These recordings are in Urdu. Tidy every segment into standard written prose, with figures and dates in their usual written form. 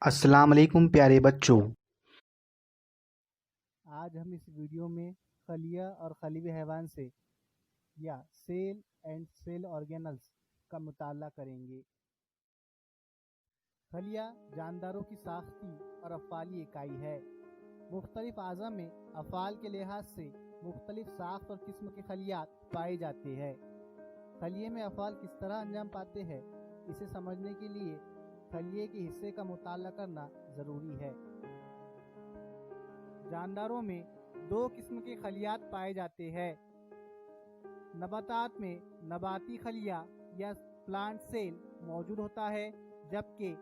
السلام علیکم پیارے بچوں۔ آج ہم اس ویڈیو میں خلیہ اور خلیوی حیوان سے یا سیل اینڈ سیل آرگینلز کا مطالعہ کریں گے۔ خلیہ جانداروں کی ساختی اور افعالی اکائی ہے۔ مختلف اعضاء میں افعال کے لحاظ سے مختلف ساخت اور قسم کے خلیات پائے جاتے ہیں۔ خلیے میں افعال کس طرح انجام پاتے ہیں، اسے سمجھنے کے لیے خلیے کے حصے کا مطالعہ کرنا ضروری ہے۔ جانداروں میں دو قسم کے خلیات پائے جاتے ہیں۔ نباتات میں نباتی خلیہ یا پلانٹ سیل موجود ہوتا ہے، جبکہ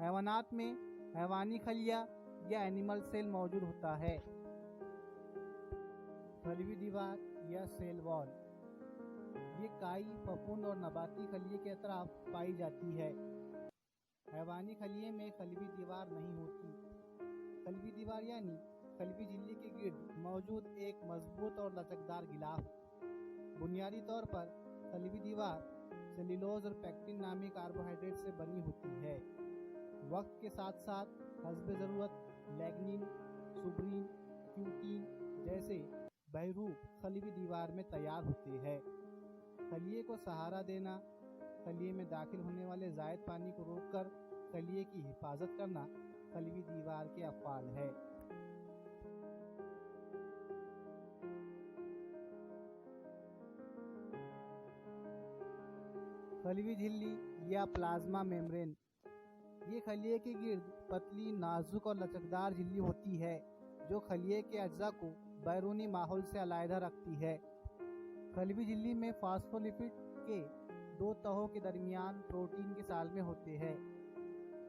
حیوانات میں حیوانی خلیہ یا اینیمل سیل موجود ہوتا ہے۔ خلیوی دیوار یا سیل وال، یہ کائی، پھپھوند اور نباتی خلیے کے اطراف پائی جاتی ہے۔ حیوانی خلیے میں خلیوی دیوار نہیں ہوتی۔ خلیوی دیوار یعنی خلیوی جھلی کے گرد موجود ایک مضبوط اور لچکدار غلاف۔ بنیادی طور پر خلیوی دیوار سیلولوز اور پیکٹن نامی کاربوہائیڈریٹ سے بنی ہوتی ہے۔ وقت کے ساتھ ساتھ حسب ضرورت لیگنین، سوبرین، کیوٹین جیسے بہروپ خلیوی دیوار میں تیار ہوتے ہیں۔ خلیے کو سہارا دینا، خلیے میں داخل ہونے والے زائد پانی کو روک کر خلیے کی حفاظت کرنا خلیوی دیوار کے افعال ہے۔ خلیوی جھلی یا پلازما میمبرین، یہ خلیے کے گرد پتلی، نازک اور لچکدار جھلی ہوتی ہے جو خلیے کے اجزاء کو بیرونی ماحول سے علیحدہ رکھتی ہے۔ خلیوی جھلی میں فاسفولیپڈ کے دو تہوں کے درمیان پروٹین کے سالمے ہوتے ہیں۔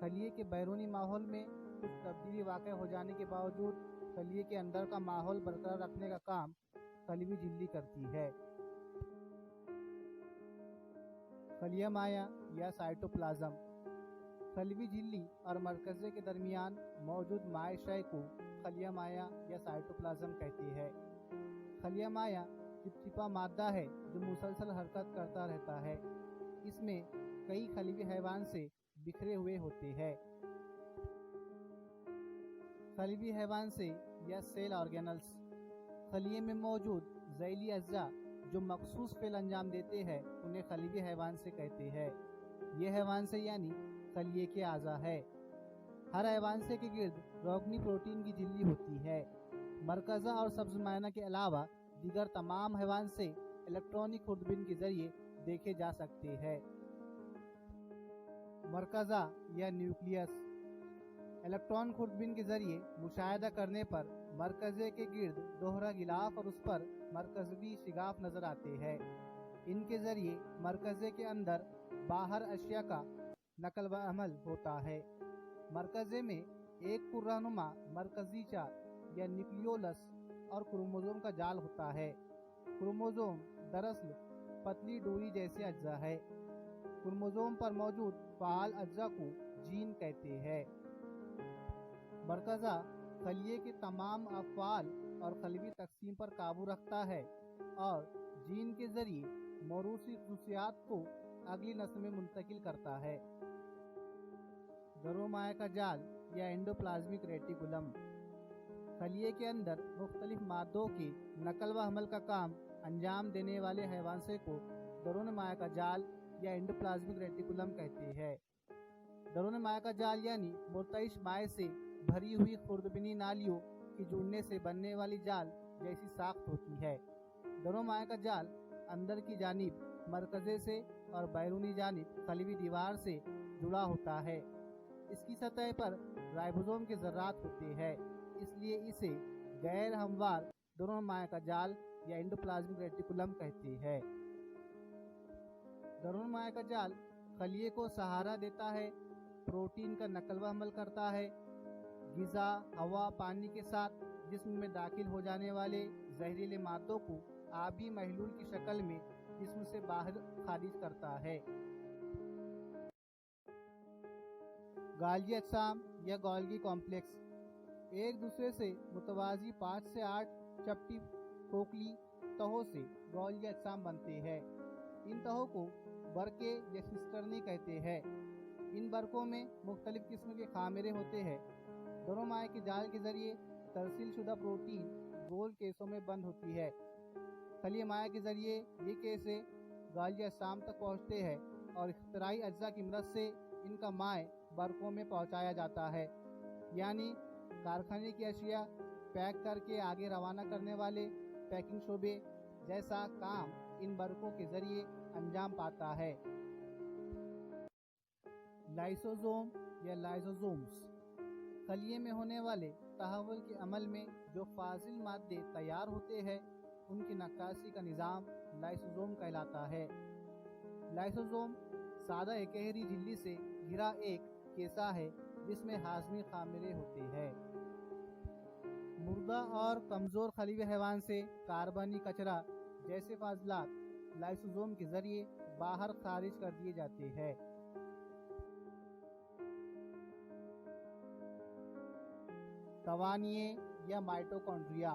خلیے کے بیرونی ماحول میں کچھ تبدیلی واقع ہو جانے کے باوجود خلیے کے اندر کا ماحول برقرار رکھنے کا کام خلیوی جھلی کرتی ہے۔ خلیہ مائع یا سائٹوپلازم، خلیوی جھلی اور مرکزے کے درمیان موجود مائع شے کو خلیہ مائع یا سائٹوپلازم کہتے ہیں۔ خلیہ مائع چپچپا مادہ ہے جو مسلسل حرکت کرتا رہتا ہے۔ اس میں کئی خلیوی حیوان سے بکھرے ہوئے ہوتے ہیں۔ خلیوی حیوان سے یا سیل آرگینلز، خلیے میں موجود ذیلی اجزاء جو مخصوص فعل انجام دیتے ہیں انہیں خلیوی حیوان سے کہتے ہیں۔ یہ حیوان سے یعنی خلیے کے اعضاء ہے۔ ہر حیوان سے کے گرد روگنی پروٹین کی جھلی ہوتی ہے۔ مرکزہ اور سبز مائنہ کے علاوہ دیگر تمام حیوان سے الیکٹرونک خوردبین کے ذریعے دیکھے جا سکتے ہیں۔ مرکزہ یا نیوکلیس، الیکٹران خوردبین کے ذریعے مشاہدہ کرنے پر مرکزے کے گرد دوہرا غلاف اور اس پر مرکزی شگاف نظر آتے ہیں۔ ان کے ذریعے مرکزے کے اندر باہر اشیاء کا نقل و حمل ہوتا ہے۔ مرکزے میں ایک پررہنما مرکزی چال یا نیوکلیولس اور کروموزوم کا جال ہوتا ہے۔ کروموزوم دراصل پتلی ڈوری جیسے اجزاء ہے۔ کروموزوم پر موجود فعال اجزاء کو جین کہتے ہیں۔ مرکزہ خلیے کے تمام افعال اور خلیوی تقسیم پر قابو رکھتا ہے اور جین کے ذریعے موروثی خصوصیات کو اگلی نسل میں منتقل کرتا ہے۔ گرومائع کا جال یا انڈوپلازمک ریٹیکولم، خلیے کے اندر مختلف مادوں کے نقل و حمل کا کام انجام دینے والے حیوانسے کو درون مائع کا جال یا انڈوپلازمک ریٹیکولم کہتے ہیں۔ درون مائع کا جال یعنی مرتعش مائع سے بھری ہوئی خوردبینی نالیوں کے جڑنے سے بننے والی جال جیسی ساخت ہوتی ہے۔ درون مائع کا جال اندر کی جانب مرکزے سے اور بیرونی جانب خلیوی دیوار سے جڑا ہوتا ہے۔ اس کی سطح پر رائبوزوم کے ذرات ہوتے ہیں، اس لیے اسے غیر ہموار درون مائع کا جال یا انڈوپلازمک ریٹیکولم کہتے ہیں۔ درون مائع کا جال خلیے کو سہارا دیتا ہے، پروٹین کا نقل و حمل کرتا ہے، غذا، ہوا، پانی کے ساتھ جسم میں داخل ہو جانے والے زہریلے مادوں کو آبی محلول کی شکل میں جسم سے باہر خارج کرتا ہے۔ گالجی اجسام یا گولگی کمپلیکس، ایک دوسرے سے متوازی 5 سے 8 چپٹی کھوکھلی تہوں سے گولگی اجسام بنتے ہیں۔ ان تہوں کو برقے یا سسٹرنی کہتے ہیں۔ ان برقوں میں مختلف قسم کے خامرے ہوتے ہیں۔ دونوں مائع کے جال کے ذریعے ترسیل شدہ پروٹین گول کیسوں میں بند ہوتی ہے۔ خلیہ مائع کے ذریعے یہ کیسے گالیا اجسام تک پہنچتے ہیں اور اختراعی اجزاء کی مدد سے ان کا مائع برقوں میں پہنچایا جاتا ہے، یعنی کارخانے کی اشیاء پیک کر کے آگے روانہ کرنے والے پیکنگ شعبے جیسا کام ان برقوں کے ذریعے انجام پاتا ہے۔ لائسوزوم یا لائزوزومز خلیے میں ہونے والے تحول کے عمل میں جو فاضل مادے تیار ہوتے ہیں ان کی نکاسی کا نظام لائسوزوم کہلاتا ہے۔ لائسوزوم سادہ اکہری جھلی سے گھرا ایک کیسہ ہے جس میں ہاضمی خامرے ہوتے ہیں۔ مردہ اور کمزور خلیہ حیوان سے کاربنی کچرا جیسے فاضلات لائسوزوم کے ذریعے باہر خارج کر دیے جاتے ہیں۔ توانائییں یا مائٹوکونڈریا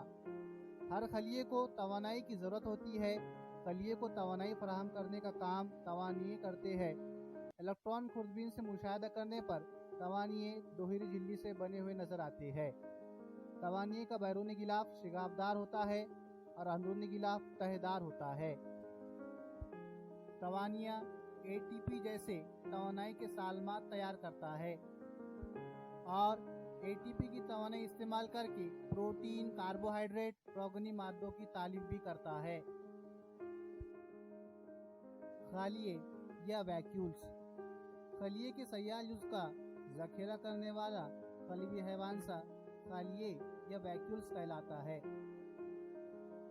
ہر خلیے کو توانائی کی ضرورت ہوتی ہے۔ خلیے کو توانائی فراہم کرنے کا کام توانائییں کرتے ہیں۔ الیکٹران خوردبین سے مشاہدہ کرنے پر توانائییں دوہری جھلی سے بنے ہوئے نظر آتے ہیں۔ توانائییں کا بیرونی غلاف شگاف دار ہوتا ہے اور اندرونی غلاف تہہ دار ہوتا ہے۔ توانائیاں اے ٹی پی جیسے توانائی کے سالمات تیار کرتا ہے اور اے ٹی پی کی توانائی استعمال کر کے پروٹین، کاربوہائیڈریٹ، روغنی مادوں کی تالیف بھی کرتا ہے۔ خالیے یا ویکیولز خلیے کے سیال جزء کا ذخیرہ کرنے والا خلیوی حیوان سا خالیے یا ویکیولز کہلاتا ہے۔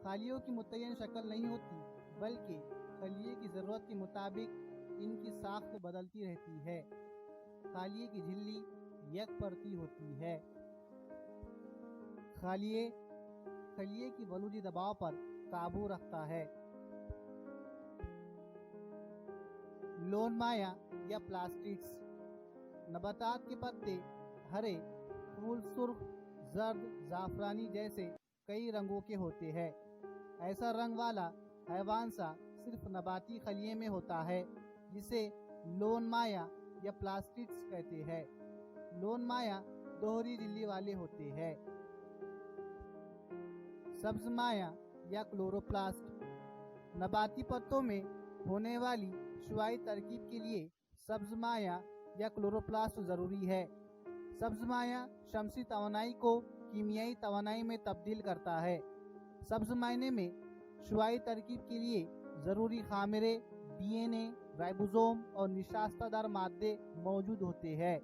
خالیوں کی متعین شکل نہیں ہوتی بلکہ خلیے کی ضرورت کے مطابق ان کی ساخت بدلتی رہتی ہے۔ خالیے کی جھلی یک پرتی ہوتی ہے۔ خلیے کی ولوجی دباؤ پر قابو رکھتا ہے۔ لون مائع یا پلاسٹکس نباتات کے پتے ہرے، پھول سرخ، زرد، زعفرانی جیسے کئی رنگوں کے ہوتے ہیں۔ ایسا رنگ والا حیوان سا صرف نباتی خلیے میں ہوتا ہے جسے لون مائع یا پلاسٹکس کہتے ہیں۔ لون مائع دوہری جھلی والے ہوتے ہیں۔ سبز مائع یا کلوروپلاسٹ نباتی پتوں میں ہونے والی شعاعی ترکیب کے لیے سبز مائع یا کلوروپلاسٹ ضروری ہے۔ سبز مائع شمسی توانائی کو کیمیائی توانائی میں تبدیل کرتا ہے۔ سبز مائع میں شعاعی ترکیب کے لیے ضروری خامرے، ڈی این اے، رائبوزوم اور نشاستہ دار مادے موجود ہوتے ہیں۔